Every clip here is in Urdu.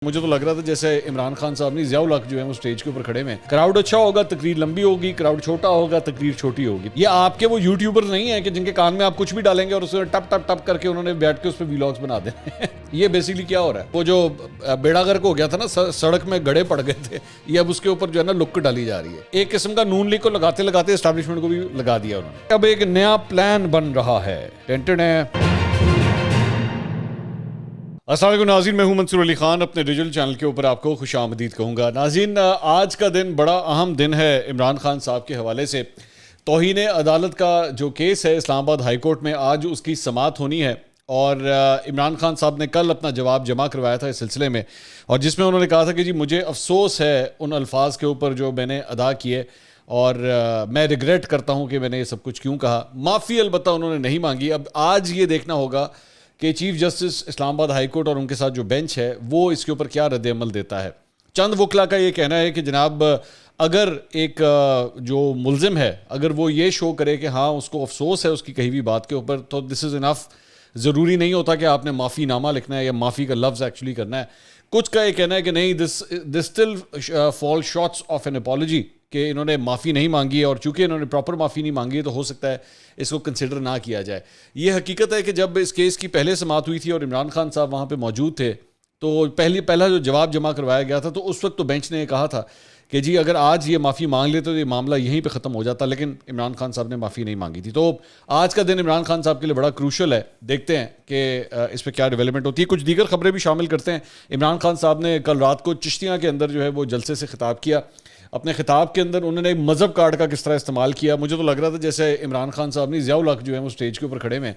مجھے تو لگ رہا تھا جیسے عمران خان صاحب نے ضیاء الحق جو ہے وہ اسٹیج کے اوپر کھڑے میں کراؤڈ اچھا ہوگا تقریر لمبی ہوگی، کراؤڈ چھوٹا ہوگا تقریر چھوٹی ہوگی. یہ آپ کے وہ یوٹیوبر نہیں ہیں کہ جن کے کان میں آپ کچھ بھی ڈالیں گے اور اسے ٹپ ٹپ ٹپ کر کے انہوں نے بیٹھ کے اس پہ ویلاگز بنا دیں. یہ بیسیکلی کیا ہو رہا ہے، وہ جو بیڑا غرق ہو گیا تھا نا، سڑک میں گڑھے پڑ گئے تھے، یہ اب اس کے اوپر جو ہے نا لک ڈالی جا رہی ہے. ایک قسم کا نون لیگ کو لگاتے لگاتے اسٹیبلشمنٹ کو بھی لگا دیا انہوں نے. اب ایک نیا پلان بن رہا ہے. السلام علیکم ناظرین، میں ہوں منصور علی خان. اپنے ڈیجیٹل چینل کے اوپر آپ کو خوش آمدید کہوں گا. ناظرین، آج کا دن بڑا اہم دن ہے عمران خان صاحب کے حوالے سے. توہین عدالت کا جو کیس ہے اسلام آباد ہائی کورٹ میں، آج اس کی سماعت ہونی ہے اور عمران خان صاحب نے کل اپنا جواب جمع کروایا تھا اس سلسلے میں، اور جس میں انہوں نے کہا تھا کہ جی مجھے افسوس ہے ان الفاظ کے اوپر جو میں نے ادا کیے، اور میں ریگریٹ کرتا ہوں کہ میں نے یہ سب کچھ کیوں کہا. معافی البتہ انہوں نے نہیں مانگی. اب آج یہ دیکھنا ہوگا کہ چیف جسٹس اسلام آباد ہائی کورٹ اور ان کے ساتھ جو بینچ ہے وہ اس کے اوپر کیا رد عمل دیتا ہے. چند وکلا کا یہ کہنا ہے کہ جناب اگر ایک جو ملزم ہے اگر وہ یہ شو کرے کہ ہاں اس کو افسوس ہے اس کی کہی ہوئی بات کے اوپر، تو دس از انف. ضروری نہیں ہوتا کہ آپ نے معافی نامہ لکھنا ہے یا معافی کا لفظ ایکچولی کرنا ہے. کچھ کا یہ کہنا ہے کہ نہیں، this still fall shorts of an apology, کہ انہوں نے معافی نہیں مانگی ہے، اور چونکہ انہوں نے پراپر معافی نہیں مانگی ہے تو ہو سکتا ہے اس کو کنسیڈر نہ کیا جائے. یہ حقیقت ہے کہ جب اس کیس کی پہلے سماعت ہوئی تھی اور عمران خان صاحب وہاں پہ موجود تھے، تو پہلا جو جواب جمع کروایا گیا تھا، تو اس وقت تو بینچ نے یہ کہا تھا کہ جی اگر آج یہ معافی مانگ لیتے تو یہ معاملہ یہیں پہ ختم ہو جاتا، لیکن عمران خان صاحب نے معافی نہیں مانگی تھی. تو آج کا دن عمران خان صاحب کے لیے بڑا کروشل ہے. دیکھتے ہیں کہ اس پہ کیا ڈیولپمنٹ ہوتی ہے. کچھ دیگر خبریں بھی شامل کرتے ہیں. عمران خان صاحب نے کل رات کو چشتیاں کے اندر جو ہے وہ جلسے سے خطاب کیا. اپنے خطاب کے اندر انہوں نے مذہب کارڈ کا کس طرح استعمال کیا. مجھے تو لگ رہا تھا جیسے عمران خان صاحب نے ضیاء الحق جو ہے وہ اسٹیج کے اوپر کھڑے میں،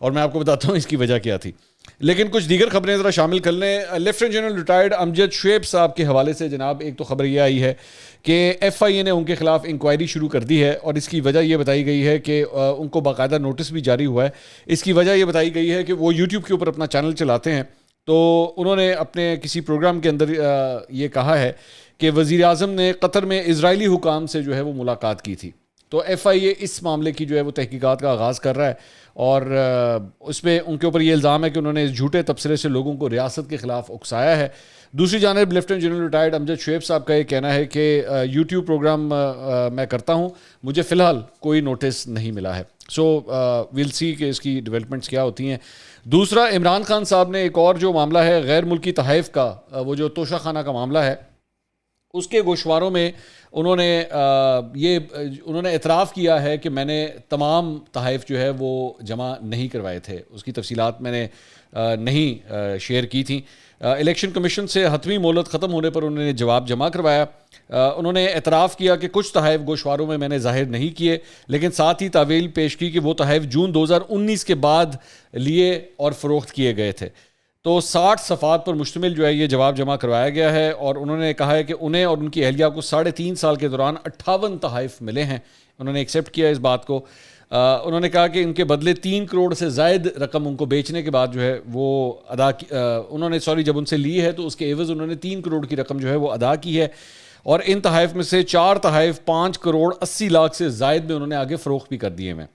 اور میں آپ کو بتاتا ہوں اس کی وجہ کیا تھی. لیکن کچھ دیگر خبریں ذرا شامل کر لیں. لیفٹیننٹ جنرل ریٹائرڈ امجد شعیب صاحب کے حوالے سے جناب ایک تو خبر یہ آئی ہے کہ ایف آئی اے نے ان کے خلاف انکوائری شروع کر دی ہے، اور اس کی وجہ یہ بتائی گئی ہے کہ ان کو باقاعدہ نوٹس بھی جاری ہوا ہے. اس کی وجہ یہ بتائی گئی ہے کہ وہ یوٹیوب کے اوپر اپنا چینل چلاتے ہیں، تو انہوں نے اپنے کسی پروگرام کے اندر یہ کہا ہے کہ وزیر اعظم نے قطر میں اسرائیلی حکام سے جو ہے وہ ملاقات کی تھی. تو ایف آئی اے اس معاملے کی جو ہے وہ تحقیقات کا آغاز کر رہا ہے، اور اس میں ان کے اوپر یہ الزام ہے کہ انہوں نے اس جھوٹے تبصرے سے لوگوں کو ریاست کے خلاف اکسایا ہے. دوسری جانب لیفٹیننٹ جنرل ریٹائرڈ امجد شعیب صاحب کا یہ کہنا ہے کہ یوٹیوب پروگرام میں کرتا ہوں، مجھے فی الحال کوئی نوٹس نہیں ملا ہے. سو ویل سی کہ اس کی ڈیولپمنٹس کیا ہوتی ہیں. دوسرا، عمران خان صاحب نے ایک اور جو معاملہ ہے غیر ملکی تحائف کا، وہ جو توشہ خانہ کا معاملہ ہے، اس کے گوشواروں میں انہوں نے اعتراف کیا ہے کہ میں نے تمام تحائف جو ہے وہ جمع نہیں کروائے تھے. اس کی تفصیلات میں نے نہیں شیئر کی تھیں. الیکشن کمیشن سے حتمی مہلت ختم ہونے پر انہوں نے جواب جمع کروایا. انہوں نے اعتراف کیا کہ کچھ تحائف گوشواروں میں نے ظاہر نہیں کیے، لیکن ساتھ ہی تاویل پیش کی کہ وہ تحائف جون 2019 کے بعد لیے اور فروخت کیے گئے تھے. تو 60 صفحات پر مشتمل جو ہے یہ جواب جمع کروایا گیا ہے، اور انہوں نے کہا ہے کہ انہیں اور ان کی اہلیہ کو 3.5 سال کے دوران 58 تحائف ملے ہیں. انہوں نے ایکسیپٹ کیا اس بات کو. انہوں نے کہا کہ ان کے بدلے 3 کروڑ سے زائد رقم ان کو بیچنے کے بعد جو ہے وہ جب ان سے لی ہے تو اس کے عوض انہوں نے 3 کروڑ کی رقم جو ہے وہ ادا کی ہے، اور ان تحائف میں سے 4 تحائف 5 کروڑ 80 لاکھ سے زائد میں انہوں نے آگے فروخت بھی کر دیے ہیں.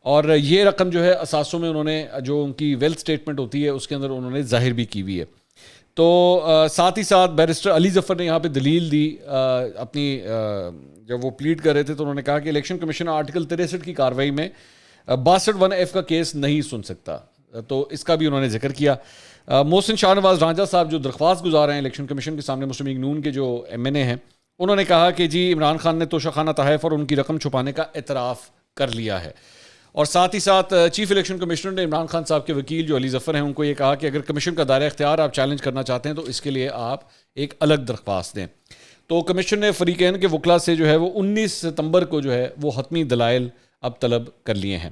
اور یہ رقم جو ہے اثاثوں میں انہوں نے جو ان کی ویلتھ سٹیٹمنٹ ہوتی ہے اس کے اندر انہوں نے ظاہر بھی کی ہوئی ہے. تو ساتھ ہی ساتھ بیرسٹر علی ظفر نے یہاں پہ دلیل دی اپنی، جب وہ پلیڈ کر رہے تھے تو انہوں نے کہا کہ الیکشن کمیشن آرٹیکل 63 کی کارروائی میں 62(1)(f) کا کیس نہیں سن سکتا. تو اس کا بھی انہوں نے ذکر کیا. محسن شاہ نواز رانجھا صاحب جو درخواست گزار ہیں الیکشن کمیشن کے سامنے، مسلم لیگ نون کے جو ایم این اے ہیں، انہوں نے کہا کہ جی عمران خان نے توشہ خانہ تحائف اور ان کی رقم چھپانے کا اعتراف کر لیا ہے. اور ساتھ ہی ساتھ چیف الیکشن کمشنر نے عمران خان صاحب کے وکیل جو علی ظفر ہیں ان کو یہ کہا کہ اگر کمیشن کا دائرہ اختیار آپ چیلنج کرنا چاہتے ہیں تو اس کے لیے آپ ایک الگ درخواست دیں. تو کمیشن نے فریقین کے وکلا سے جو ہے وہ 19 ستمبر کو جو ہے وہ حتمی دلائل اب طلب کر لیے ہیں.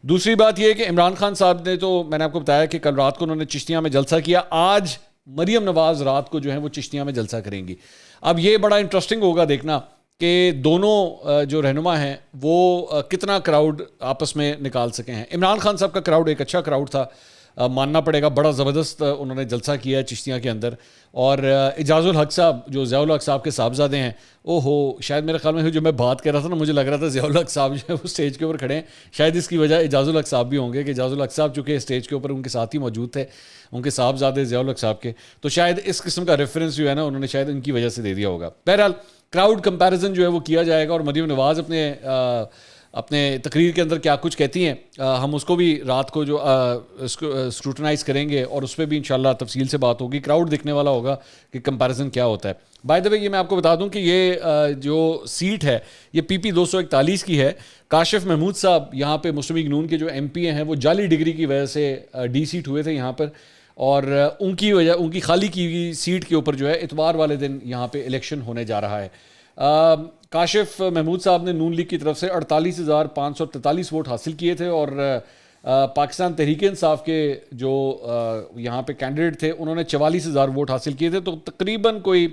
دوسری بات یہ ہے کہ عمران خان صاحب نے، تو میں نے آپ کو بتایا کہ کل رات کو انہوں نے چشتیاں میں جلسہ کیا. آج مریم نواز رات کو جو ہے وہ چشتیاں میں جلسہ کریں گی. اب یہ بڑا انٹرسٹنگ ہوگا دیکھنا کہ دونوں جو رہنما ہیں وہ کتنا کراؤڈ آپس میں نکال سکے ہیں. عمران خان صاحب کا کراؤڈ ایک اچھا کراؤڈ تھا. ماننا پڑے گا بڑا زبردست انہوں نے جلسہ کیا ہے چشتیاں کے اندر. اور اعجاز الحق صاحب جو ضیاء الحق صاحب کے صاحبزادے ہیں, شاید میرے خیال میں جو میں بات کر رہا تھا نا, مجھے لگ رہا تھا ضیاء الحق صاحب جو ہے وہ اسٹیج کے اوپر کھڑے ہیں. شاید اس کی وجہ اعجاز الحق صاحب بھی ہوں گے کہ اعجاز الحق صاحب چونکہ اسٹیج کے اوپر ان کے ساتھ ہی موجود تھے, ان کے صاحبزادے ضیاء الحق صاحب کے, تو شاید اس قسم کا ریفرنس جو ہے نا انہوں نے شاید ان کی وجہ سے دے دیا ہوگا. بہرحال کراؤڈ کمپیریزن جو ہے وہ کیا جائے گا, اور مریم نواز اپنے تقریر کے اندر کیا کچھ کہتی ہیں ہم اس کو بھی رات کو جو اسکروٹنائز کریں گے, اور اس پہ بھی انشاءاللہ تفصیل سے بات ہوگی. کراؤڈ دیکھنے والا ہوگا کہ کمپیریزن کیا ہوتا ہے. بائی دا وے یہ میں آپ کو بتا دوں کہ یہ جو سیٹ ہے یہ PP 241 کی ہے. کاشف محمود صاحب یہاں پہ مسلم لیگ نون کے جو MP ہیں وہ جعلی ڈگری کی وجہ سے ڈی سیٹ ہوئے تھے یہاں پر, اور ان کی خالی کی ہوئی سیٹ کے اوپر جو ہے اتوار والے دن یہاں پہ الیکشن ہونے جا رہا ہے. کاشف محمود صاحب نے نون لیگ کی طرف سے 48,543 ووٹ حاصل کیے تھے, اور پاکستان تحریک انصاف کے جو یہاں پہ کینڈیڈیٹ تھے انہوں نے 44,000 ووٹ حاصل کیے تھے. تو تقریباً کوئی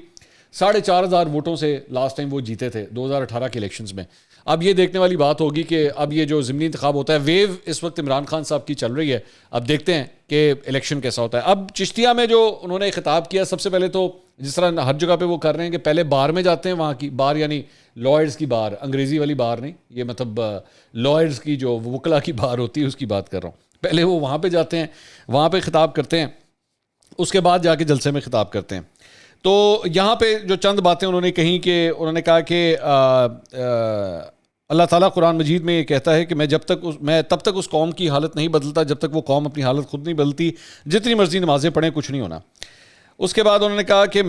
4,500 ووٹوں سے لاسٹ ٹائم وہ جیتے تھے 2018 کے الیکشنز میں. اب یہ دیکھنے والی بات ہوگی کہ اب یہ جو ضمنی انتخاب ہوتا ہے, ویو اس وقت عمران خان صاحب کی چل رہی ہے, اب دیکھتے ہیں کہ الیکشن کیسا ہوتا ہے. اب چشتیہ میں جو انہوں نے خطاب کیا, سب سے پہلے تو جس طرح ہر جگہ پہ وہ کر رہے ہیں کہ پہلے بار میں جاتے ہیں, وہاں کی بار یعنی لائرز کی بار, انگریزی والی بار نہیں, یہ مطلب لائرز کی جو وکلا کی بار ہوتی ہے اس کی بات کر رہا ہوں. پہلے وہ وہاں پہ جاتے ہیں, وہاں پہ خطاب کرتے ہیں, اس کے بعد جا کے جلسے میں خطاب کرتے ہیں. تو یہاں پہ جو چند باتیں انہوں نے کہیں کہ انہوں نے کہا کہ اللہ تعالیٰ قرآن مجید میں یہ کہتا ہے کہ میں تب تک اس قوم کی حالت نہیں بدلتا جب تک وہ قوم اپنی حالت خود نہیں بدلتی, جتنی مرضی نمازیں پڑھیں کچھ نہیں ہونا. اس کے بعد انہوں نے کہا کہ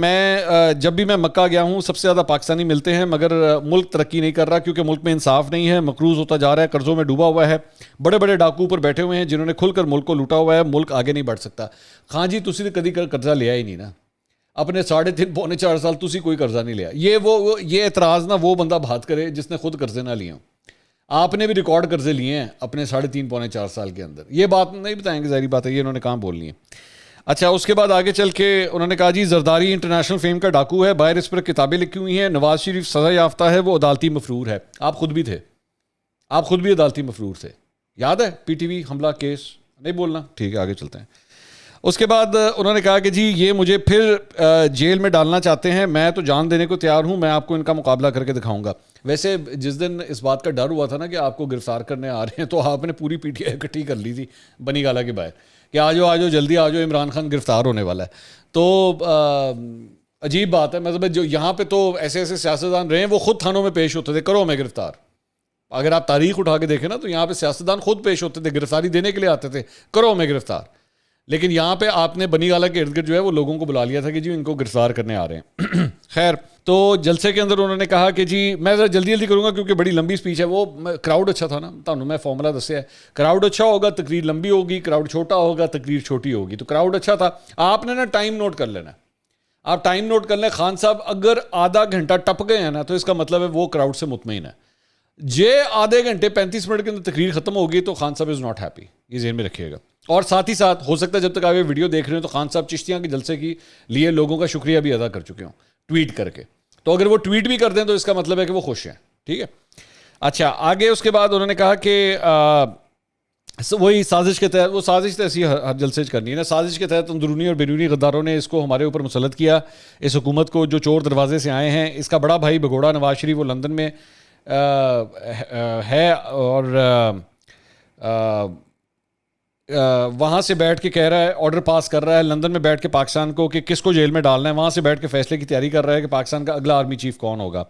جب بھی میں مکہ گیا ہوں سب سے زیادہ پاکستانی ملتے ہیں, مگر ملک ترقی نہیں کر رہا کیونکہ ملک میں انصاف نہیں ہے, مقروض ہوتا جا رہا ہے, قرضوں میں ڈوبا ہوا ہے, بڑے بڑے ڈاکو پر بیٹھے ہوئے ہیں جنہوں نے کھل کر ملک کو لوٹا ہوا ہے, ملک آگے نہیں بڑھ سکتا. خان جی تسی تو کدی قرضہ لیا ہی نہیں نا, اپنے 3.5 پونے 4 سال تسی کوئی قرضہ نہیں لیا. یہ اعتراض نہ وہ بندہ بات کرے جس نے خود قرضے نہ لیے ہوں. آپ نے بھی ریکارڈ قرضے لیے ہیں اپنے 3.5 پونے 4 سال کے اندر. یہ بات نہیں بتائیں گے, ظاہری بات ہے, یہ انہوں نے کہاں بولنی ہے. اچھا اس کے بعد آگے چل کے انہوں نے کہا جی زرداری انٹرنیشنل فیم کا ڈاکو ہے, باہر اس پر کتابیں لکھی ہوئی ہیں, نواز شریف سزا یافتہ ہے, وہ عدالتی مفرور ہے. آپ خود بھی تھے, آپ خود بھی عدالتی مفرور تھے, یاد ہے PTV حملہ کیس, نہیں بولنا, ٹھیک ہے آگے چلتے ہیں. اس کے بعد انہوں نے کہا کہ جی یہ مجھے پھر جیل میں ڈالنا چاہتے ہیں, میں تو جان دینے کو تیار ہوں, میں آپ کو ان کا مقابلہ کر کے دکھاؤں گا. ویسے جس دن اس بات کا ڈر ہوا تھا نا کہ آپ کو گرفتار کرنے آ رہے ہیں, تو آپ نے پوری PTI اکٹھی کر لی تھی بنی گالا کے باہر کہ آجو جلدی آجو, عمران خان گرفتار ہونے والا ہے. تو عجیب بات ہے, مطلب جو یہاں پہ تو ایسے سیاستدان رہے ہیں وہ خود تھانوں میں پیش ہوتے تھے, کرو ہمیں گرفتار. اگر آپ تاریخ اٹھا کے دیکھیں نا تو یہاں پہ سیاستدان خود پیش ہوتے تھے, گرفتاری دینے کے لیے آتے تھے, کرو ہمیں گرفتار. لیکن یہاں پہ آپ نے بنی گالا کے ارد گرد جو ہے وہ لوگوں کو بلا لیا تھا کہ جی ان کو گرفتار کرنے آ رہے ہیں. خیر, تو جلسے کے اندر انہوں نے کہا کہ جی میں ذرا جلدی کروں گا کیونکہ بڑی لمبی سپیچ ہے. وہ کراؤڈ اچھا تھا نا, تمہیں میں فارمولا دسیا ہے, کراؤڈ اچھا ہوگا تقریر لمبی ہوگی, کراؤڈ چھوٹا ہوگا تقریر چھوٹی ہوگی. تو کراؤڈ اچھا تھا, آپ نے نا ٹائم نوٹ کر لینا, آپ ٹائم نوٹ کر لیں. خان صاحب اگر آدھا گھنٹہ ٹپ گئے ہیں نا تو اس کا مطلب ہے وہ کراؤڈ سے مطمئن ہے. آدھے گھنٹے 35 منٹ کے اندر تقریر ختم ہوگی تو خان صاحب از ناٹ ہیپی, یہ ذہن میں رکھیے گا. اور ساتھ ہی ساتھ ہو سکتا ہے جب تک آپ یہ ویڈیو دیکھ رہے ہیں تو خان صاحب چشتیاں کے جلسے کے لیے لوگوں کا شکریہ بھی ادا کر چکے ہوں ٹویٹ کر کے. تو اگر وہ ٹویٹ بھی کر دیں تو اس کا مطلب ہے کہ وہ خوش ہیں, ٹھیک ہے. اچھا آگے اس کے بعد انہوں نے کہا کہ وہی سازش کے تحت, وہ سازش تو ایسی ہر جلسے کرنی ہے نا, سازش کے تحت اندرونی اور بیرونی غداروں نے اس کو ہمارے اوپر مسلط کیا, اس حکومت کو جو چور دروازے سے آئے ہیں. اس کا بڑا بھائی بگوڑا نواز شریف وہ لندن میں ہے, اور وہاں سے بیٹھ کے کہہ رہا ہے, آرڈر پاس کر رہا ہے لندن میں بیٹھ کے پاکستان کو کہ کس کو جیل میں ڈالنا ہے, وہاں سے بیٹھ کے فیصلے کی تیاری کر رہا ہے کہ پاکستان کا اگلا آرمی چیف کون ہوگا.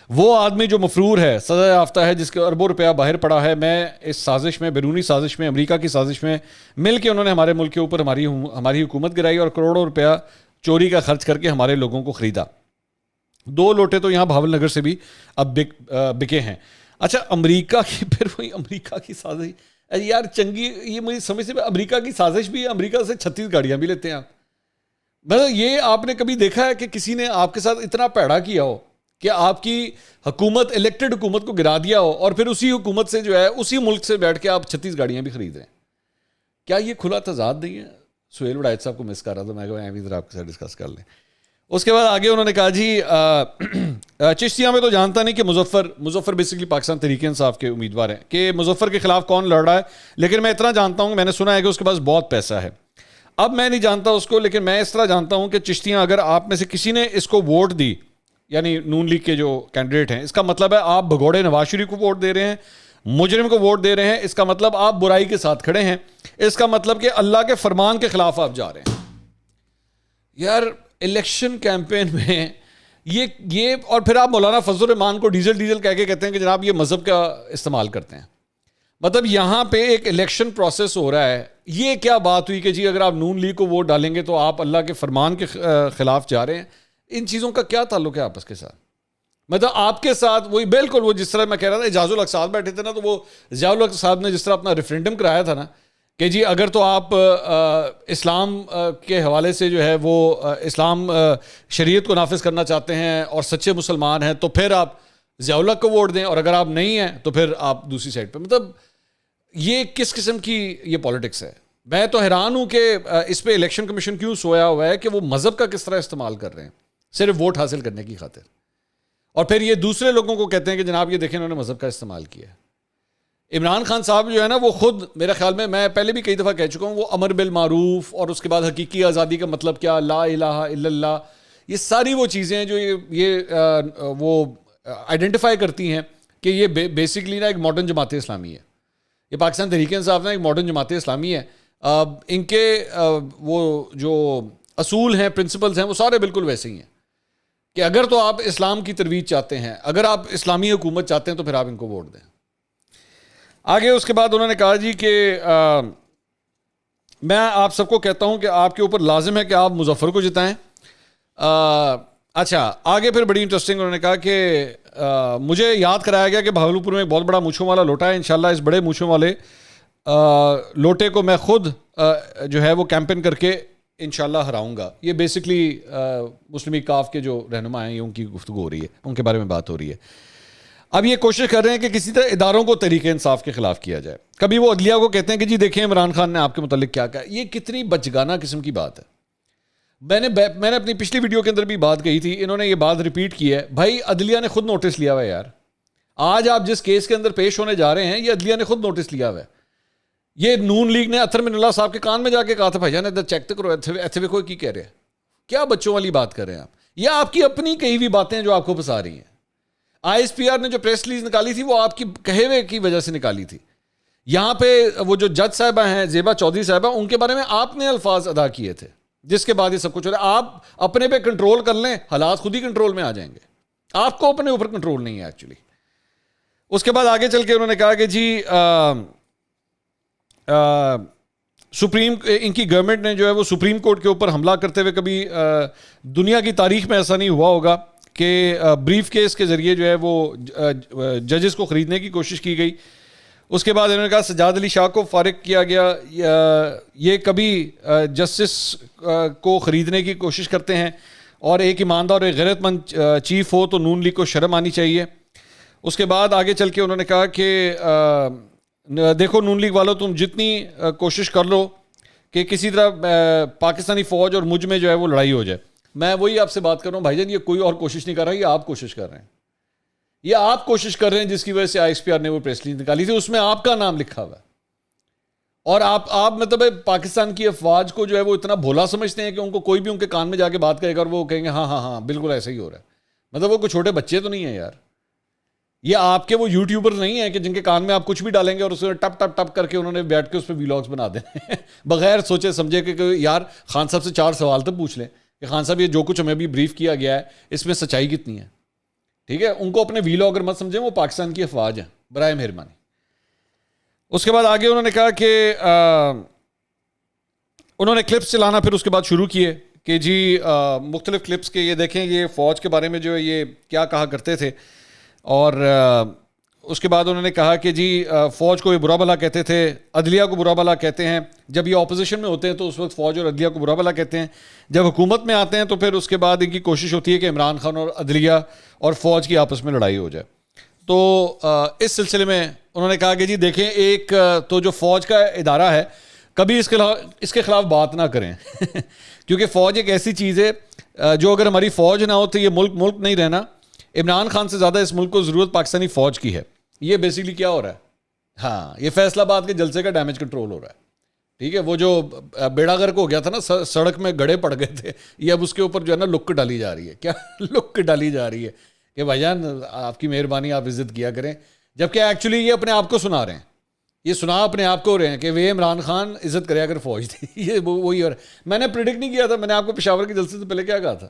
وہ آدمی جو مفرور ہے, سزا یافتہ ہے, جس کے اربوں روپیہ باہر پڑا ہے. میں اس سازش میں, بیرونی سازش میں, امریکہ کی سازش میں مل کے انہوں نے ہمارے ملک کے اوپر ہماری حکومت گرائی اور کروڑوں روپیہ چوری کا خرچ کر کے ہمارے لوگوں کو خریدا. 2 لوٹے تو یہاں بھاول نگر سے بھی اب بکے ہیں. اچھا امریکہ کی, پھر وہی امریکہ کی سازش یار چنگی, یہ مجھے سمجھ سے امریکہ کی سازش بھی ہے, امریکہ سے 36 گاڑیاں بھی لیتے ہیں آپ. مطلب یہ آپ نے کبھی دیکھا ہے کہ کسی نے آپ کے ساتھ اتنا پیڑا کیا ہو کہ آپ کی حکومت, الیکٹڈ حکومت کو گرا دیا ہو, اور پھر اسی حکومت سے جو ہے اسی ملک سے بیٹھ کے آپ 36 گاڑیاں بھی خرید رہے ہیں؟ کیا یہ کھلا تضاد نہیں ہے؟ سہیل وڑائچ صاحب کو مس کر رہا تھا, میں کہا ذرا آپ کے ساتھ ڈسکس کر لیں. اس کے بعد آگے انہوں نے کہا جی چشتیہ میں تو جانتا نہیں کہ مظفر بیسکلی پاکستان تحریک انصاف کے امیدوار ہیں کہ مظفر کے خلاف کون لڑ رہا ہے، لیکن میں اتنا جانتا ہوں، میں نے سنا ہے کہ اس کے پاس بہت پیسہ ہے. اب میں نہیں جانتا اس کو، لیکن میں اس طرح جانتا ہوں کہ چشتیاں اگر آپ میں سے کسی نے اس کو ووٹ دی، یعنی نون لیگ کے جو کینڈیڈیٹ ہیں، اس کا مطلب ہے آپ بھگوڑے نواز شریف کو ووٹ دے رہے ہیں، مجرم کو ووٹ دے رہے ہیں. اس کا مطلب آپ برائی کے ساتھ کھڑے ہیں. اس کا مطلب کہ اللہ کے فرمان کے خلاف آپ جا رہے ہیں. یار الیکشن کیمپین میں یہ اور پھر آپ مولانا فضل الرحمان کو ڈیزل کہہ کے کہتے ہیں کہ جناب یہ مذہب کا استعمال کرتے ہیں. مطلب یہاں پہ ایک الیکشن پروسیس ہو رہا ہے. یہ کیا بات ہوئی کہ جی اگر آپ نون لیگ کو ووٹ ڈالیں گے تو آپ اللہ کے فرمان کے خلاف جا رہے ہیں؟ ان چیزوں کا کیا تعلق ہے آپس کے ساتھ؟ مطلب آپ کے ساتھ وہی بالکل وہ جس طرح میں کہہ رہا تھا اعجاز الحق صاحب بیٹھے تھے نا، تو وہ ضیاء الحق صاحب نے جس طرح اپنا ریفرینڈم کرایا تھا نا کہ جی اگر تو آپ اسلام کے حوالے سے جو ہے وہ اسلام شریعت کو نافذ کرنا چاہتے ہیں اور سچے مسلمان ہیں تو پھر آپ ضیاء الحق کو ووٹ دیں، اور اگر آپ نہیں ہیں تو پھر آپ دوسری سائڈ پہ. مطلب یہ کس قسم کی یہ پالیٹکس ہے؟ میں تو حیران ہوں کہ اس پہ الیکشن کمیشن کیوں سویا ہوا ہے کہ وہ مذہب کا کس طرح استعمال کر رہے ہیں صرف ووٹ حاصل کرنے کی خاطر، اور پھر یہ دوسرے لوگوں کو کہتے ہیں کہ جناب یہ دیکھیں انہوں نے مذہب کا استعمال کیا ہے. عمران خان صاحب جو ہے نا وہ خود میرے خیال میں پہلے بھی کئی دفعہ کہہ چکا ہوں، وہ امر بالمعروف اور اس کے بعد حقیقی آزادی کا مطلب کیا، لا الہ الا اللہ، یہ ساری وہ چیزیں ہیں جو یہ وہ آئیڈینٹیفائی کرتی ہیں کہ یہ بیسکلی نا ایک ماڈرن جماعت اسلامی ہے. یہ پاکستان تحریک انصاف نا ایک ماڈرن جماعت اسلامی ہے. ان کے وہ جو اصول ہیں، پرنسپلز ہیں، وہ سارے بالکل ویسے ہی ہیں کہ اگر تو آپ اسلام کی ترویج چاہتے ہیں، اگر آپ اسلامی حکومت چاہتے ہیں تو پھر آپ ان کو ووٹ دیں. آگے اس کے بعد انہوں نے کہا جی کہ میں آپ سب کو کہتا ہوں کہ آپ کے اوپر لازم ہے کہ آپ مظفر کو جتائیں. اچھا آگے پھر بڑی انٹرسٹنگ انہوں نے کہا کہ مجھے یاد کرایا گیا کہ بھاگلپور میں ایک بہت بڑا مونچھوں والا لوٹا ہے، انشاءاللہ اس بڑے مونچھوں والے لوٹے کو میں خود جو ہے وہ کیمپین کر کے انشاءاللہ ہراؤں گا. یہ بیسکلی مسلم لیگ کاف کے جو رہنما ہیں، یہ ان کی گفتگو ہو رہی ہے، ان کے بارے میں بات ہو رہی ہے. اب یہ کوشش کر رہے ہیں کہ کسی طرح اداروں کو تحریک انصاف کے خلاف کیا جائے. کبھی وہ عدلیہ کو کہتے ہیں کہ جی دیکھیں عمران خان نے آپ کے متعلق کیا کہا. یہ کتنی بچگانہ قسم کی بات ہے. میں نے اپنی پچھلی ویڈیو کے اندر بھی بات کہی تھی، انہوں نے یہ بات ریپیٹ کی ہے. بھائی عدلیہ نے خود نوٹس لیا ہوا ہے یار. آج آپ جس کیس کے اندر پیش ہونے جا رہے ہیں یہ عدلیہ نے خود نوٹس لیا ہوا ہے. یہ نون لیگ نے اطہر من اللہ صاحب کے کان میں جا کے کہا تھا بھائی جان ادھر چیک تو کرو، ایتھے ویکھو کی کہہ رہے ہیں. کیا بچوں والی بات کر رہے ہیں آپ؟ یا آپ کی اپنی کہی ہوئی باتیں جو آپ کو پسا رہی ہیں. آئی ایس پی آر نے جو پریس ریلیز نکالی تھی وہ آپ کی کہے ہوئے کی وجہ سے نکالی تھی. یہاں پہ وہ جو جج صاحبہ ہیں زیبا چودھری صاحبہ، ان کے بارے میں آپ نے الفاظ ادا کیے تھے جس کے بعد یہ سب کچھ ہو رہا ہے. آپ اپنے پہ کنٹرول کر لیں، حالات خود ہی کنٹرول میں آ جائیں گے. آپ کو اپنے اوپر کنٹرول نہیں ہے ایکچولی. اس کے بعد آگے چل کے انہوں نے کہا کہ جی ان کی گورنمنٹ نے جو ہے وہ سپریم کورٹ کے اوپر حملہ کرتے ہوئے کبھی دنیا کی تاریخ میں ایسا نہیں ہوا ہوگا کہ بریف کیس کے ذریعے جو ہے وہ ججز کو خریدنے کی کوشش کی گئی. اس کے بعد انہوں نے کہا سجاد علی شاہ کو فارغ کیا گیا. یہ کبھی جسٹس کو خریدنے کی کوشش کرتے ہیں، اور ایک ایماندار اور ایک غیرت مند چیف ہو تو نون لیگ کو شرم آنی چاہیے. اس کے بعد آگے چل کے انہوں نے کہا کہ دیکھو نون لیگ والوں تم جتنی کوشش کر لو کہ کسی طرح پاکستانی فوج اور مجھ میں جو ہے وہ لڑائی ہو جائے. میں وہی آپ سے بات کر رہا ہوں بھائی جان، یہ کوئی اور کوشش نہیں کر رہا، یہ آپ کوشش کر رہے ہیں. یہ آپ کوشش کر رہے ہیں جس کی وجہ سے آئی ایس پی آر نے وہ پریس ریلیز نکالی تھی، اس میں آپ کا نام لکھا ہوا ہے. اور آپ مطلب پاکستان کی افواج کو جو ہے وہ اتنا بھولا سمجھتے ہیں کہ ان کو کوئی بھی ان کے کان میں جا کے بات کرے گا اور وہ کہیں گے ہاں ہاں ہاں بالکل ایسا ہی ہو رہا ہے. مطلب وہ کوئی چھوٹے بچے تو نہیں ہیں یار. یہ آپ کے وہ یوٹیوبر نہیں ہیں کہ جن کے کان میں آپ کچھ بھی ڈالیں گے اور اس میں ٹپ ٹپ ٹپ کر کے انہوں نے بیٹھ کے اس پہ ویلاگز بنا دینے بغیر سوچے سمجھے کہ یار خان صاحب سے 4 سوال تو پوچھ لیں کہ خان صاحب یہ جو کچھ ہمیں ابھی بریف کیا گیا ہے اس میں سچائی کتنی ہے. ٹھیک ہے، ان کو اپنے ویلاگر مت سمجھیں، وہ پاکستان کی افواج ہیں، برائے مہربانی. اس کے بعد آگے انہوں نے کہا کہ انہوں نے کلپس چلانا پھر اس کے بعد شروع کیے کہ جی مختلف کلپس کے یہ دیکھیں یہ فوج کے بارے میں جو ہے یہ کیا کہا کرتے تھے. اور اس کے بعد انہوں نے کہا کہ جی فوج کو یہ برا بھلا کہتے تھے، عدلیہ کو برا بھلا کہتے ہیں. جب یہ اپوزیشن میں ہوتے ہیں تو اس وقت فوج اور عدلیہ کو برا بھلا کہتے ہیں. جب حکومت میں آتے ہیں تو پھر اس کے بعد ان کی کوشش ہوتی ہے کہ عمران خان اور عدلیہ اور فوج کی آپس میں لڑائی ہو جائے. تو اس سلسلے میں انہوں نے کہا کہ جی دیکھیں ایک تو جو فوج کا ادارہ ہے کبھی اس کے خلاف بات نہ کریں کیونکہ فوج ایک ایسی چیز ہے جو اگر ہماری فوج نہ ہو تو یہ ملک نہیں رہنا. عمران خان سے زیادہ اس ملک کو ضرورت پاکستانی فوج کی ہے. یہ بیسیکلی کیا ہو رہا ہے, ہاں یہ فیصل آباد کے جلسے کا ڈیمیج کنٹرول ہو رہا ہے. ٹھیک ہے, وہ جو بیڑا غرق ہو گیا تھا نا, سڑک میں گڑھے پڑ گئے تھے, یہ اب اس کے اوپر جو ہے نا لک ڈالی جا رہی ہے. کیا لک ڈالی جا رہی ہے کہ بھائی جان آپ کی مہربانی, آپ عزت کیا کریں, جبکہ ایکچولی یہ اپنے آپ کو سنا رہے ہیں, یہ سنا اپنے آپ کو رہے ہیں کہ وہ عمران خان عزت کرے اگر فوج تھی. یہ وہی اور میں نے پریڈکٹ نہیں کیا تھا, میں نے آپ کو پشاور کے جلسے سے پہلے کیا کہا تھا,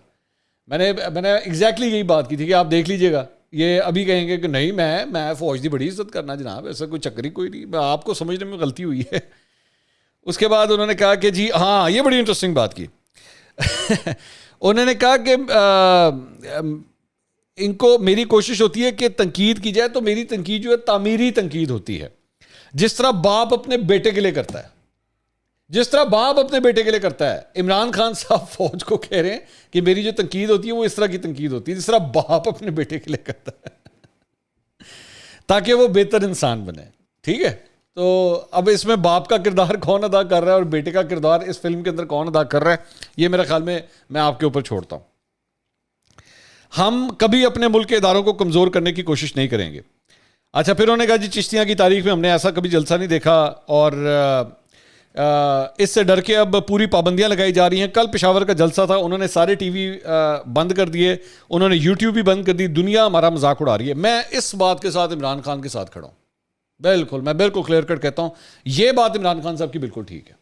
میں نے ایگزیکٹلی یہی بات کی تھی کہ آپ دیکھ لیجئے گا, یہ ابھی کہیں گے کہ نہیں میں فوج کی بڑی عزت کرنا جناب, ایسا کوئی چکر ہی کوئی نہیں, آپ کو سمجھنے میں غلطی ہوئی ہے. اس کے بعد انہوں نے کہا کہ جی ہاں یہ بڑی انٹرسٹنگ بات کی انہوں نے کہا کہ ان کو میری کوشش ہوتی ہے کہ تنقید کی جائے تو میری تنقید جو ہے تعمیری تنقید ہوتی ہے, جس طرح باپ اپنے بیٹے کے لیے کرتا ہے, جس طرح باپ اپنے بیٹے کے لیے کرتا ہے. عمران خان صاحب فوج کو کہہ رہے ہیں کہ میری جو تنقید ہوتی ہے وہ اس طرح کی تنقید ہوتی ہے جس طرح باپ اپنے بیٹے کے لیے کرتا ہے تاکہ وہ بہتر انسان بنے. ٹھیک ہے, تو اب اس میں باپ کا کردار کون ادا کر رہا ہے اور بیٹے کا کردار اس فلم کے اندر کون ادا کر رہا ہے, یہ میرے خیال میں آپ کے اوپر چھوڑتا ہوں. ہم کبھی اپنے ملک کے اداروں کو کمزور کرنے کی کوشش نہیں کریں گے. اچھا, پھر انہوں نے کہا جی چشتیاں کی تاریخ میں ہم نے ایسا کبھی جلسہ نہیں دیکھا اور اس سے ڈر کے اب پوری پابندیاں لگائی جا رہی ہیں. کل پشاور کا جلسہ تھا, انہوں نے سارے ٹی وی بند کر دیے, انہوں نے یوٹیوب بھی بند کر دی, دنیا ہمارا مذاق اڑا رہی ہے. میں اس بات کے ساتھ عمران خان کے ساتھ کھڑا ہوں, بالکل, میں بالکل کلیئر کٹ کہتا ہوں, یہ بات عمران خان صاحب کی بالکل ٹھیک ہے.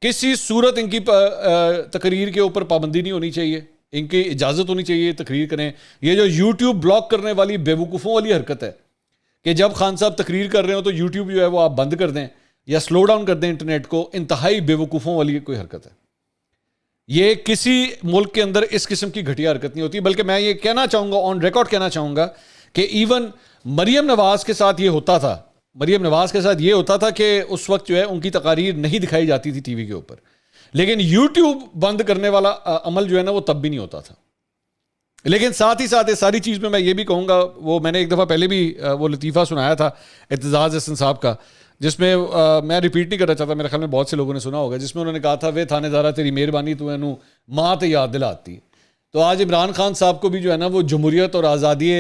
کسی صورت ان کی تقریر کے اوپر پابندی نہیں ہونی چاہیے, ان کی اجازت ہونی چاہیے تقریر کریں. یہ جو یوٹیوب بلاک کرنے والی بیوقوفوں والی حرکت ہے کہ جب خان صاحب تقریر کر رہے ہو تو یوٹیوب جو ہے وہ آپ بند کر دیں یا سلو ڈاؤن کر دیں انٹرنیٹ کو, انتہائی بیوقوفوں والی کوئی حرکت ہے. یہ کسی ملک کے اندر اس قسم کی گھٹیا حرکت نہیں ہوتی. بلکہ میں یہ کہنا چاہوں گا, آن ریکارڈ کہنا چاہوں گا کہ ایون مریم نواز کے ساتھ یہ ہوتا تھا, مریم نواز کے ساتھ یہ ہوتا تھا کہ اس وقت جو ہے ان کی تقاریر نہیں دکھائی جاتی تھی ٹی وی کے اوپر, لیکن یوٹیوب بند کرنے والا عمل جو ہے نا وہ تب بھی نہیں ہوتا تھا. لیکن ساتھ ہی ساتھ اس ساری چیز میں یہ بھی کہوں گا, وہ میں نے ایک دفعہ پہلے بھی وہ لطیفہ سنایا تھا اعتزاز احسن صاحب کا, جس میں میں ریپیٹ نہیں کرنا چاہتا, میرے خیال میں بہت سے لوگوں نے سنا ہوگا, جس میں انہوں نے کہا تھا وے تھانے دارا تیری مہربانی تو اینو ماں تے یاد دلاتی. تو آج عمران خان صاحب کو بھی جو ہے نا وہ جمہوریت اور آزادی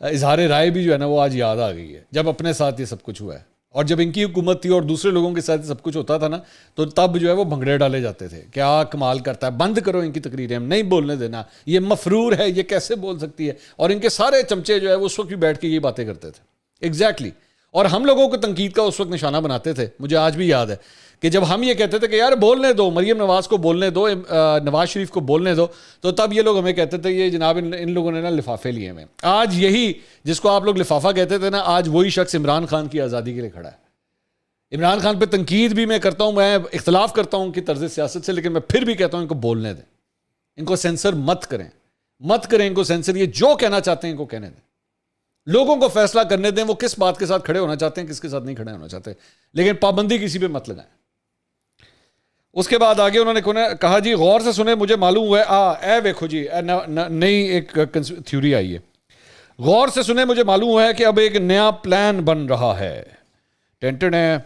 اظہار رائے بھی جو ہے نا وہ آج یاد آ گئی ہے, جب اپنے ساتھ یہ سب کچھ ہوا ہے. اور جب ان کی حکومت تھی اور دوسرے لوگوں کے ساتھ سب کچھ ہوتا تھا نا, تو تب جو ہے وہ بھنگڑے ڈالے جاتے تھے, کیا کمال کرتا ہے, بند کرو ان کی تقریریں, ہم نہیں بولنے دینا, یہ مفرور ہے, یہ کیسے بول سکتی ہے. اور ان کے سارے چمچے جو ہے وہ اس وقت بھی بیٹھ کے یہ باتیں کرتے تھے ایگزیکٹلی. اور ہم لوگوں کو تنقید کا اس وقت نشانہ بناتے تھے. مجھے آج بھی یاد ہے کہ جب ہم یہ کہتے تھے کہ یار بولنے دو, مریم نواز کو بولنے دو, نواز شریف کو بولنے دو, تو تب یہ لوگ ہمیں کہتے تھے یہ جناب ان لوگوں نے نا لفافے لیے ہوئے. آج یہی جس کو آپ لوگ لفافہ کہتے تھے نا, آج وہی شخص عمران خان کی آزادی کے لیے کھڑا ہے. عمران خان پہ تنقید بھی میں کرتا ہوں, میں اختلاف کرتا ہوں ان کی طرز سیاست سے, لیکن میں پھر بھی کہتا ہوں ان کو بولنے دیں, ان کو سینسر مت کریں ان کو سینسر, یہ جو کہنا چاہتے ہیں ان کو کہنے دیں, لوگوں کو فیصلہ کرنے دیں وہ کس بات کے ساتھ کھڑے ہونا چاہتے ہیں, کس کے ساتھ نہیں کھڑے ہونا چاہتے, لیکن پابندی کسی پہ مت لگائیں. اس کے بعد آگے انہوں نے کہا جی غور سے سنیں, مجھے معلوم ہوا ہے اے ویکھو جی نئی ایک تھیوری آئی ہے, غور سے سنیں مجھے معلوم ہوا ہے کہ اب ایک نیا پلان بن رہا ہے. ٹینٹن ہے,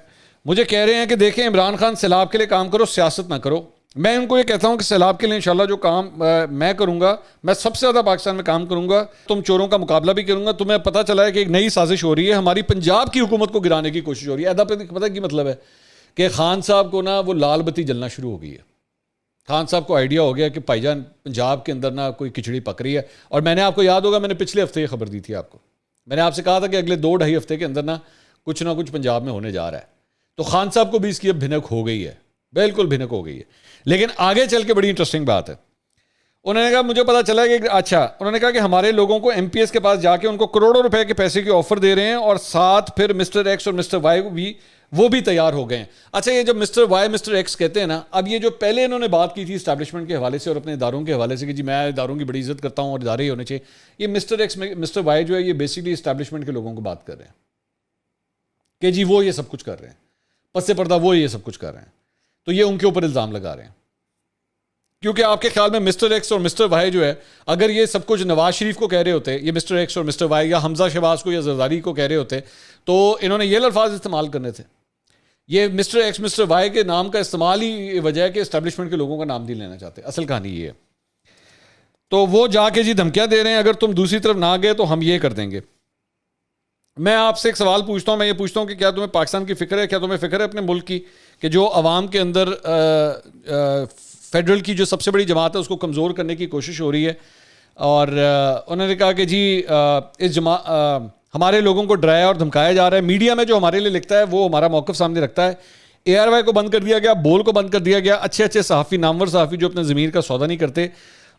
مجھے کہہ رہے ہیں کہ دیکھیں عمران خان سیلاب کے لیے کام کرو, سیاست نہ کرو. میں ان کو یہ کہتا ہوں کہ سیلاب کے لیے انشاءاللہ جو کام میں کروں گا, میں سب سے زیادہ پاکستان میں کام کروں گا, تم چوروں کا مقابلہ بھی کروں گا. تمہیں پتہ چلا ہے کہ ایک نئی سازش ہو رہی ہے, ہماری پنجاب کی حکومت کو گرانے کی کوشش ہو رہی ہے. ادا پتہ کی مطلب ہے کہ خان صاحب کو نا وہ لال بتی جلنا شروع ہو گئی ہے. خان صاحب کو آئیڈیا ہو گیا کہ بھائی جان پنجاب کے اندر نا کوئی کھچڑی پک رہی ہے. اور میں نے آپ کو یاد ہوگا, میں نے پچھلے ہفتے یہ خبر دی تھی آپ کو, میں نے آپ سے کہا تھا کہ اگلے 2-2.5 ہفتے کے اندر نا کچھ نہ کچھ پنجاب میں ہونے جا رہا ہے. تو خان صاحب کو بھی اس کی اب بھنک ہو گئی ہے, بالکل بھنک ہو گئی ہے. لیکن آگے چل کے بڑی انٹرسٹنگ بات ہے, انہوں نے کہا مجھے پتا چلا کہ اچھا, انہوں نے کہا کہ ہمارے لوگوں کو ایم پی ایس کے پاس جا کے ان کو کروڑوں روپے کے پیسے کی آفر دے رہے ہیں, اور ساتھ پھر مسٹر ایکس اور مسٹر وائی بھی وہ بھی تیار ہو گئے ہیں. اچھا, یہ جب مسٹر وائی مسٹر ایکس کہتے ہیں نا, اب یہ جو پہلے انہوں نے بات کی تھی اسٹیبلشمنٹ کے حوالے سے اور اپنے اداروں کے حوالے سے کہ جی میں اداروں کی بڑی عزت کرتا ہوں اور ادارے ہی ہونے چاہیے, یہ مسٹر ایکس مسٹر وائی جو ہے یہ بیسکلی اسٹیبلشمنٹ کے لوگوں کو بات کر رہے ہیں کہ جی وہ یہ سب کچھ کر رہے ہیں, پس سے پردہ وہ یہ سب کچھ کر رہے ہیں. تو یہ ان کے اوپر الزام لگا رہے ہیں, کیونکہ آپ کے خیال میں مسٹر ایکس اور مسٹر وائی جو ہے, اگر یہ سب کچھ نواز شریف کو کہہ رہے ہوتے, یہ مسٹر ایکس اور مسٹر وائی, یا حمزہ شہباز کو یا زرداری کو کہہ رہے ہوتے, تو انہوں نے یہ الفاظ استعمال کرنے تھے. یہ مسٹر ایکس مسٹر وائی کے نام کا استعمال ہی وجہ ہے کہ اسٹیبلشمنٹ کے لوگوں کا نام نہیں لینا چاہتے. اصل کہانی یہ ہے. تو وہ جا کے جی دھمکیاں دے رہے ہیں اگر تم دوسری طرف نہ گئے تو ہم یہ کر دیں گے. میں آپ سے ایک سوال پوچھتا ہوں, میں یہ پوچھتا ہوں کہ کیا تمہیں پاکستان کی فکر ہے, کیا تمہیں فکر ہے اپنے ملک کی کہ جو عوام کے اندر فیڈرل کی جو سب سے بڑی جماعت ہے اس کو کمزور کرنے کی کوشش ہو رہی ہے. اور انہوں نے کہا کہ جی اس ہمارے لوگوں کو ڈرایا اور دھمکایا جا رہا ہے. میڈیا میں جو ہمارے لیے لکھتا ہے وہ ہمارا موقف سامنے رکھتا ہے. ARY کو بند کر دیا گیا, بول کو بند کر دیا گیا. اچھے اچھے صحافی, نامور صحافی جو اپنے ضمیر کا سودا نہیں کرتے,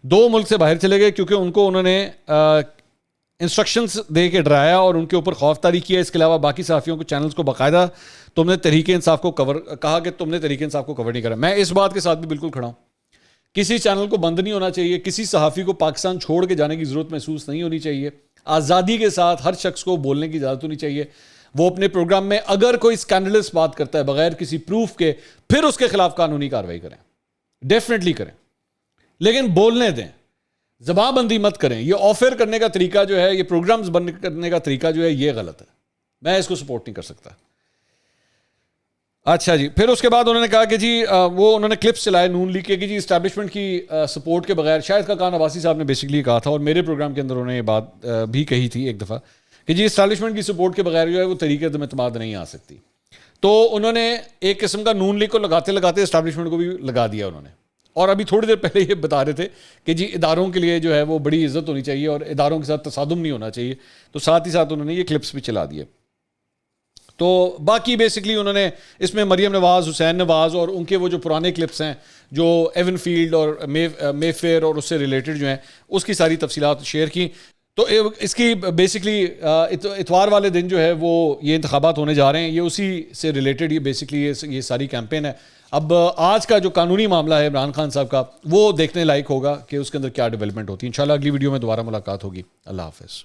2 ملک سے باہر چلے گئے کیونکہ ان کو انہوں نے انسٹرکشنز دے کے ڈرایا اور ان کے اوپر خوف طاری کیا. اس کے علاوہ باقی صحافیوں کو, چینلز کو باقاعدہ تم نے تحریک انصاف کو کہا کہ تم نے تحریک انصاف کو کور نہیں کرا. میں اس بات کے ساتھ بھی بالکل کھڑا ہوں. کسی چینل کو بند نہیں ہونا چاہیے, کسی صحافی کو پاکستان چھوڑ کے جانے کی ضرورت محسوس نہیں ہونی چاہیے. آزادی کے ساتھ ہر شخص کو بولنے کی اجازت ہونی چاہیے. وہ اپنے پروگرام میں اگر کوئی اسکینڈلس بات کرتا ہے بغیر کسی پروف کے, پھر اس کے خلاف قانونی کارروائی کریں, ڈیفینیٹلی کریں, لیکن بولنے دیں, زبان بندی مت کریں. یہ آفر کرنے کا طریقہ جو ہے, یہ پروگرامز بند کرنے کا طریقہ جو ہے, یہ غلط ہے. میں اس کو سپورٹ نہیں کر سکتا. اچھا جی, پھر اس کے بعد انہوں نے کہا کہ جی وہ انہوں نے کلپس چلائے نون لیگ کے کہ جی اسٹیبلشمنٹ کی سپورٹ کے بغیر, شاید خاقان عباسی صاحب نے بیسکلی کہا تھا اور میرے پروگرام کے اندر انہوں نے یہ بات بھی کہی تھی ایک دفعہ کہ جی اسٹیبلشمنٹ کی سپورٹ کے بغیر جو ہے وہ طریقے عدم اعتماد نہیں آ سکتی. تو انہوں نے ایک قسم کا نون لیگ کو لگاتے لگاتے اسٹیبلشمنٹ کو بھی لگا دیا انہوں نے. اور ابھی تھوڑی دیر پہلے یہ بتا رہے تھے کہ جی اداروں کے لیے جو ہے وہ بڑی عزت ہونی چاہیے اور اداروں کے ساتھ تصادم نہیں ہونا چاہیے. تو ساتھ ہی ساتھ انہوں نے یہ کلپس بھی چلا دیے. تو باقی بیسکلی انہوں نے اس میں مریم نواز, حسین نواز اور ان کے وہ جو پرانے کلپس ہیں جو ایون فیلڈ اور مے فیئر اور اس سے ریلیٹڈ جو ہیں اس کی ساری تفصیلات شیئر کی. تو اس کی بیسکلی اتوار والے دن جو ہے وہ یہ انتخابات ہونے جا رہے ہیں, یہ اسی سے ریلیٹڈ یہ بیسکلی یہ ساری کیمپین ہے. اب آج کا جو قانونی معاملہ ہے عمران خان صاحب کا, وہ دیکھنے لائق ہوگا کہ اس کے اندر کیا ڈیولپمنٹ ہوتی ہے. انشاءاللہ اگلی ویڈیو میں دوبارہ ملاقات ہوگی. اللہ حافظ.